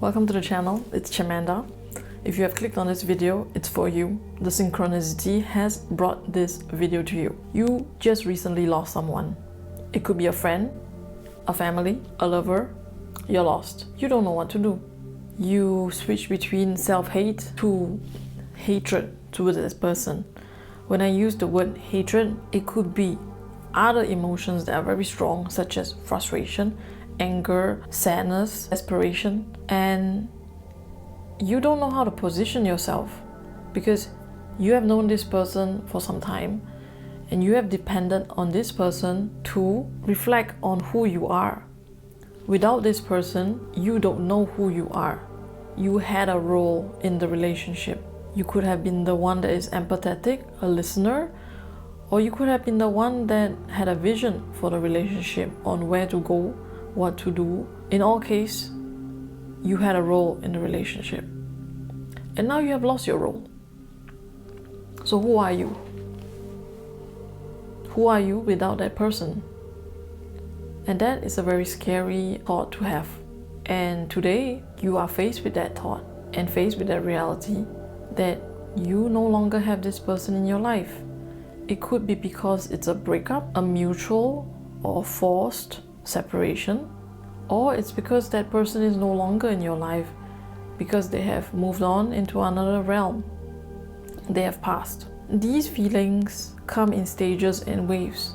Welcome to the channel, it's Chamanda. If you have clicked on this video, it's for you. The synchronicity has brought this video to you. You just recently lost someone. It could be a friend, a family, a lover. You're lost. You don't know what to do. You switch between self-hate to hatred towards this person. When I use the word hatred, it could be other emotions that are very strong, such as frustration, anger, sadness, desperation, and you don't know how to position yourself because you have known this person for some time and you have depended on this person to reflect on who you are. Without this person, you don't know who you are. You had a role in the relationship. You could have been the one that is empathetic, a listener, or you could have been the one that had a vision for the relationship on where to go, what to do. In all cases, you had a role in the relationship. And now you have lost your role. So who are you? Who are you without that person? And that is a very scary thought to have. And today, you are faced with that thought and faced with that reality that you no longer have this person in your life. It could be because it's a breakup, a mutual or forced separation, or it's because that person is no longer in your life because they have moved on into another realm. They have passed. These feelings come in stages and waves.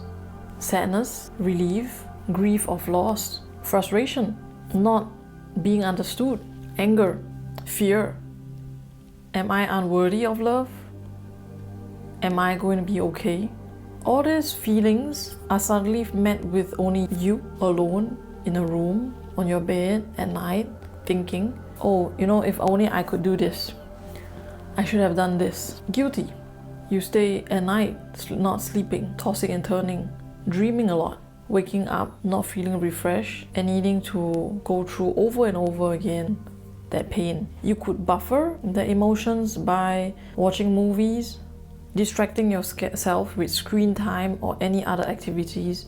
Sadness, relief, grief of loss, frustration, not being understood, anger, fear. Am I unworthy of love? Am I going to be okay? All these feelings are suddenly met with only you alone in a room, on your bed at night, thinking, oh, if only I could do this. I should have done this. Guilty. You stay at night, not sleeping, tossing and turning, dreaming a lot, waking up, not feeling refreshed, and needing to go through over and over again that pain. You could buffer the emotions by watching movies, distracting yourself with screen time or any other activities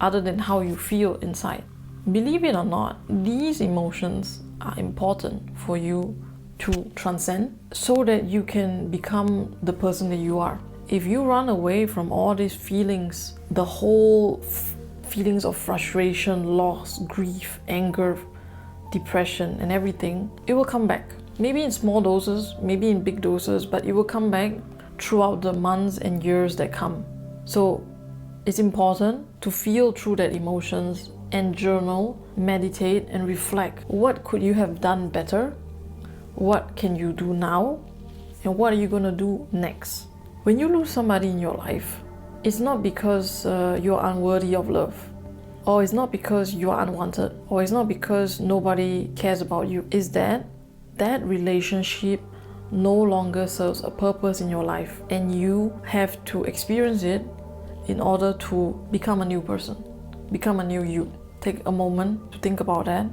other than how you feel inside. Believe it or not, these emotions are important for you to transcend so that you can become the person that you are. If you run away from all these feelings, the whole feelings of frustration, loss, grief, anger, depression and everything, it will come back. Maybe in small doses, maybe in big doses, but it will come back throughout the months and years that come. So it's important to feel through that emotions and journal, meditate and reflect. What could you have done better? What can you do now? And what are you going to do next? When you lose somebody in your life, it's not because you're unworthy of love, or it's not because you are unwanted, or it's not because nobody cares about you. It's that relationship no longer serves a purpose in your life and you have to experience it in order to become a new person, become a new you. Take a moment to think about that.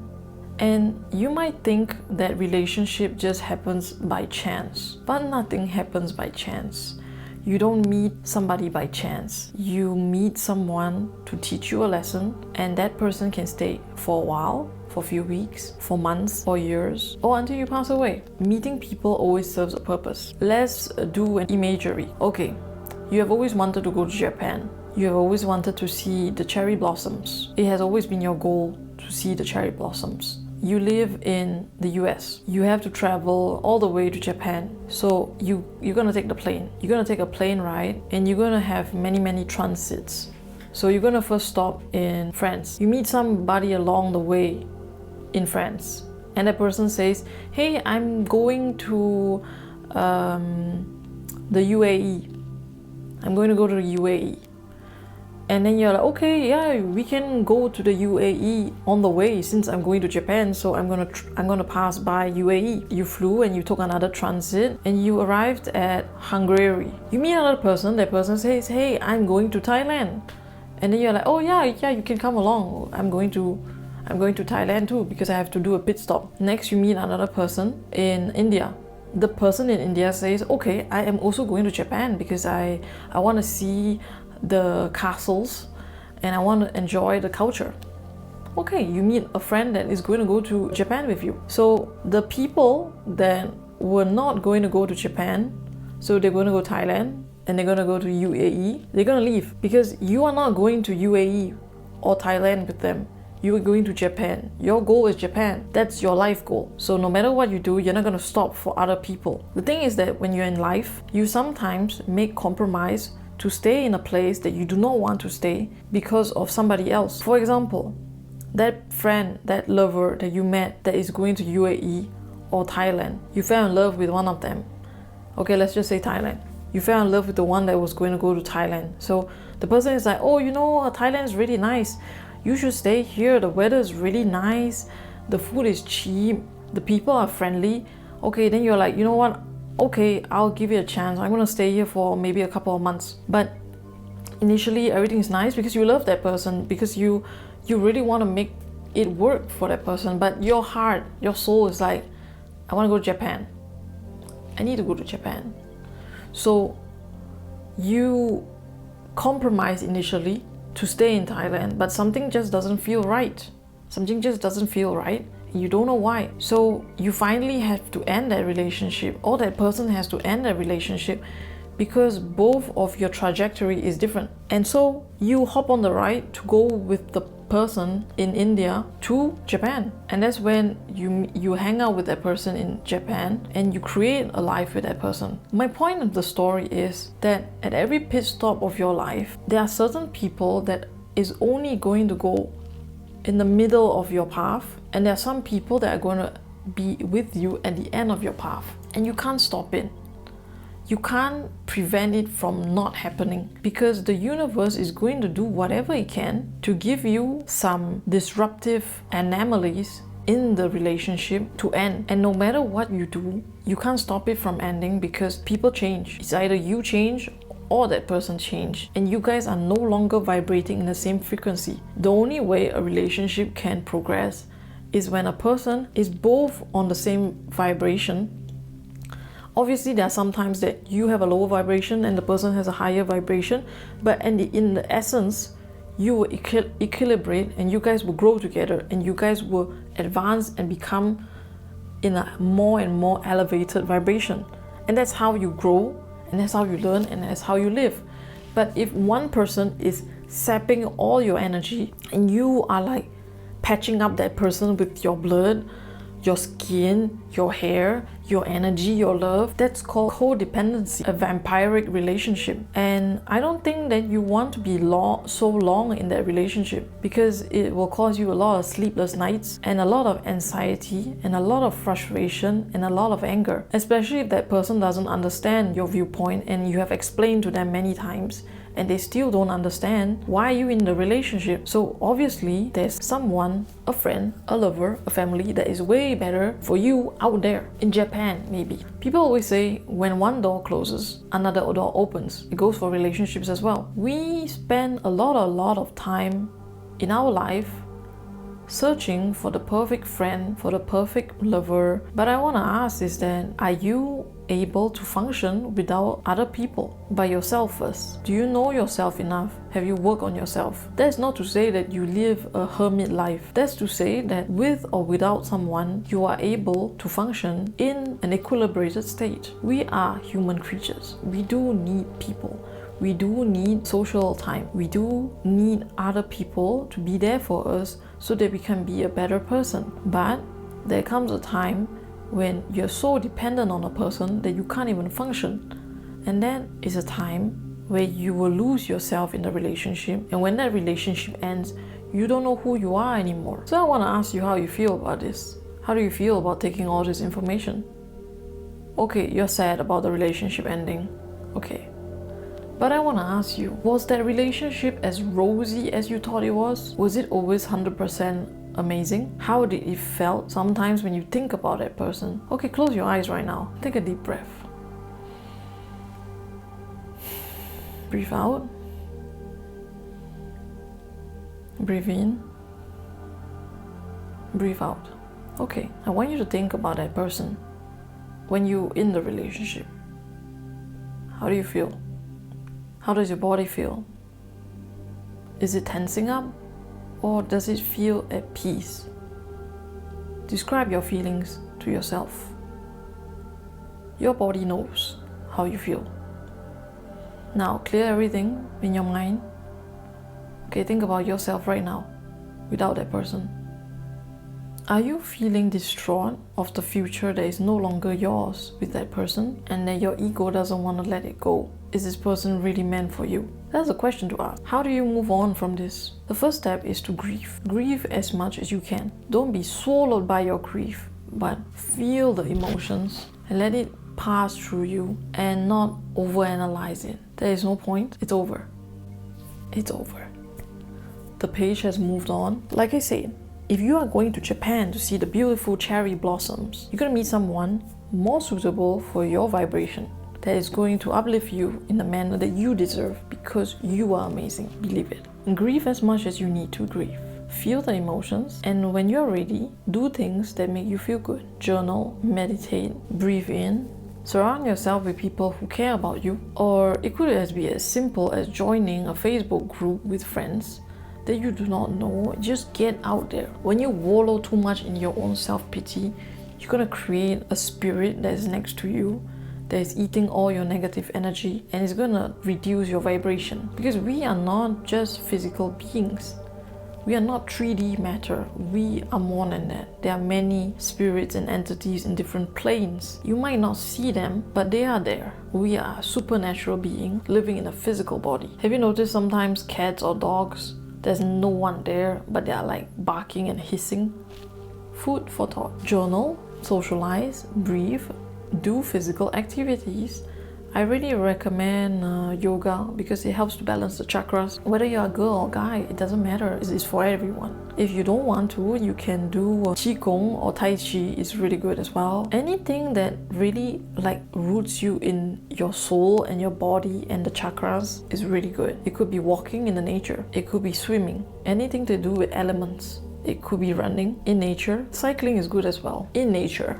And you might think that relationship just happens by chance, but nothing happens by chance. You don't meet somebody by chance. You meet someone to teach you a lesson, and that person can stay for a while, for a few weeks, for months or years, or until you pass away. Meeting people always serves a purpose. Let's do an imagery. Okay, you have always wanted to go to Japan. You have always wanted to see the cherry blossoms. It has always been your goal to see the cherry blossoms. You live in the US. You have to travel all the way to Japan. So you're gonna take the plane. You're gonna take a plane ride and you're gonna have many transits. So you're gonna first stop in France. You meet somebody along the way in France. And that person says, hey, I'm going to the UAE. I'm going to go to the UAE. And then you're like, okay, yeah, we can go to the UAE on the way since I'm going to Japan, so I'm gonna pass by UAE. You flew and you took another transit and you arrived at Hungary. You meet another person, that person says, hey, I'm going to Thailand. And then you're like, oh yeah, you can come along. I'm going to Thailand too because I have to do a pit stop. Next, you meet another person in India. The person in India says, okay, I am also going to Japan because I want to see the castles and I want to enjoy the culture. Okay, you meet a friend that is going to go to Japan with you. So the people that were not going to go to Japan, so they're going to go to Thailand and they're going to go to UAE, they're going to leave because you are not going to UAE or Thailand with them. You are going to Japan. Your goal is Japan. That's your life goal. So no matter what you do, you're not going to stop for other people. The thing is that when you're in life, you sometimes make compromise to stay in a place that you do not want to stay because of somebody else. For example, that friend, that lover that you met that is going to UAE or Thailand, you fell in love with one of them. Okay, let's just say Thailand. You fell in love with the one that was going to go to Thailand. So the person is like, oh, you know, Thailand is really nice. You should stay here. The weather is really nice. The food is cheap. The people are friendly. Okay, then you're like, you know what? Okay, I'll give it a chance. I'm going to stay here for maybe a couple of months. But initially, everything is nice because you love that person, because you really want to make it work for that person. But your heart, your soul is like, I want to go to Japan. I need to go to Japan. So you compromise initially to stay in Thailand, but something just doesn't feel right. Something just doesn't feel right. You don't know why. So you finally have to end that relationship, or that person has to end that relationship, because both of your trajectory is different. And so you hop on the ride to go with the person in India to Japan. And that's when you hang out with that person in Japan and you create a life with that person. My point of the story is that at every pit stop of your life, there are certain people that is only going to go in the middle of your path, and there are some people that are going to be with you at the end of your path, and you can't stop it. You can't prevent it from not happening, because the universe is going to do whatever it can to give you some disruptive anomalies in the relationship to end. And no matter what you do, you can't stop it from ending, because people change. It's either you change or that person change, and you guys are no longer vibrating in the same frequency. The only way a relationship can progress is when a person is both on the same vibration. Obviously, there are some times that you have a lower vibration and the person has a higher vibration, but in the essence, you will equilibrate, and you guys will grow together, and you guys will advance and become in a more and more elevated vibration. And that's how you grow, and that's how you learn, and that's how you live. But if one person is sapping all your energy and you are like patching up that person with your blood, your skin, your hair, your energy, your love, that's called codependency, a vampiric relationship. And I don't think that you want to be so long in that relationship, because it will cause you a lot of sleepless nights and a lot of anxiety and a lot of frustration and a lot of anger, especially if that person doesn't understand your viewpoint and you have explained to them many times and they still don't understand why you're in the relationship. So obviously there's someone, a friend, a lover, a family that is way better for you out there in Japan. Maybe people always say when one door closes, another door opens. It goes for relationships as well. We spend a lot of time in our life searching for the perfect friend, for the perfect lover. But I want to ask is that, are you able to function without other people, by yourself first? Do you know yourself enough? Have you worked on yourself? That's not to say that you live a hermit life. That's to say that with or without someone, you are able to function in an equilibrated state. We are human creatures. We do need people. We do need social time. We do need other people to be there for us so that we can be a better person. But there comes a time when you're so dependent on a person that you can't even function. And that is a time where you will lose yourself in the relationship. And when that relationship ends, you don't know who you are anymore. So I want to ask you how you feel about this. How do you feel about taking all this information? Okay, you're sad about the relationship ending. Okay. But I want to ask you, was that relationship as rosy as you thought it was? Was it always 100% amazing? How did it felt sometimes when you think about that person? Okay, close your eyes right now. Take a deep breath. Breathe out. Breathe in. Breathe out. Okay, I want you to think about that person when you're in the relationship. How do you feel? How does your body feel? Is it tensing up? or does it feel at peace? Describe your feelings to yourself. Your body knows how you feel. Now clear everything in your mind. Okay, think about yourself right now without that person. Are you feeling distraught of the future that is no longer yours with that person and that your ego doesn't want to let it go? Is this person really meant for you? That's a question to ask. How do you move on from this? The first step is to grieve. Grieve as much as you can. Don't be swallowed by your grief, but feel the emotions and let it pass through you and not overanalyze it. There is no point. It's over. It's over. The page has moved on. Like I said, if you are going to Japan to see the beautiful cherry blossoms, you're going to meet someone more suitable for your vibration that is going to uplift you in the manner that you deserve because you are amazing. Believe it. And grieve as much as you need to grieve. Feel the emotions, and when you're ready, do things that make you feel good. Journal, meditate, breathe in. Surround yourself with people who care about you, or it could be as simple as joining a Facebook group with friends that you do not know. Just get out there. When you wallow too much in your own self-pity, you're gonna create a spirit that is next to you, that is eating all your negative energy, and it's gonna reduce your vibration. Because we are not just physical beings. We are not 3D matter. We are more than that. There are many spirits and entities in different planes. You might not see them, but they are there. We are a supernatural being living in a physical body. Have you noticed sometimes cats or dogs, there's no one there, but they are like barking and hissing? Food for thought. Journal, socialize, breathe, do physical activities. I really recommend yoga because it helps to balance the chakras. Whether you're a girl or guy, it doesn't matter. It's for everyone. If you don't want to, you can do qigong or tai chi. Is really good as well. Anything that really like roots you in your soul and your body and the chakras is really good. It could be walking in the nature. It could be swimming. Anything to do with elements. It could be running in nature. Cycling is good as well in nature.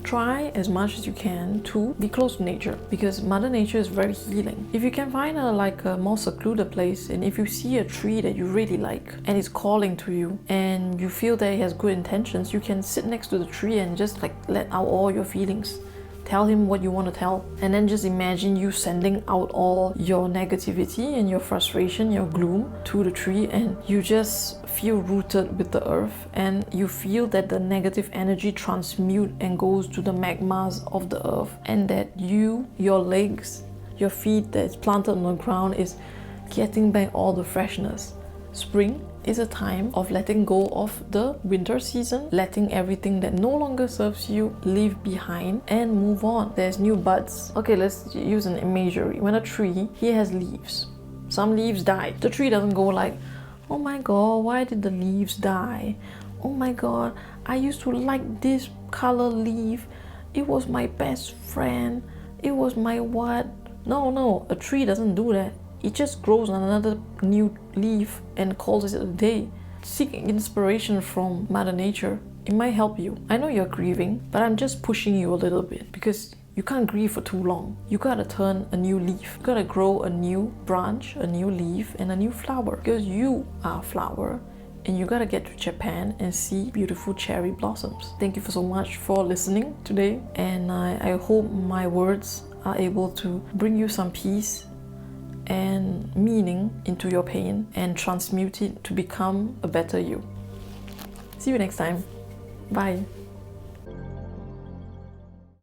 Try as much as you can to be close to nature because Mother Nature is very healing. If you can find a more secluded place, and if you see a tree that you really like and it's calling to you and you feel that it has good intentions, you can sit next to the tree and just let out all your feelings. Tell him what you want to tell, and then just imagine you sending out all your negativity and your frustration, your gloom to the tree, and you just feel rooted with the earth, and you feel that the negative energy transmute and goes to the magmas of the earth, and that your legs, your feet that's planted on the ground is getting back all the freshness. Spring is a time of letting go of the winter season, letting everything that no longer serves you leave behind and move on. There's new buds. Okay, let's use an imagery. When a tree, it has leaves. Some leaves die. The tree doesn't go like, oh my god, why did the leaves die? Oh my god, I used to like this color leaf. It was my best friend. It was my what? No, a tree doesn't do that. It just grows another new leaf and calls it a day. Seeking inspiration from Mother Nature, it might help you. I know you're grieving, but I'm just pushing you a little bit because you can't grieve for too long. You gotta turn a new leaf. You gotta grow a new branch, a new leaf, and a new flower because you are a flower. And you gotta get to Japan and see beautiful cherry blossoms. Thank you so much for listening today, and I hope my words are able to bring you some peace and meaning into your pain and transmute it to become a better you. See you next time. Bye.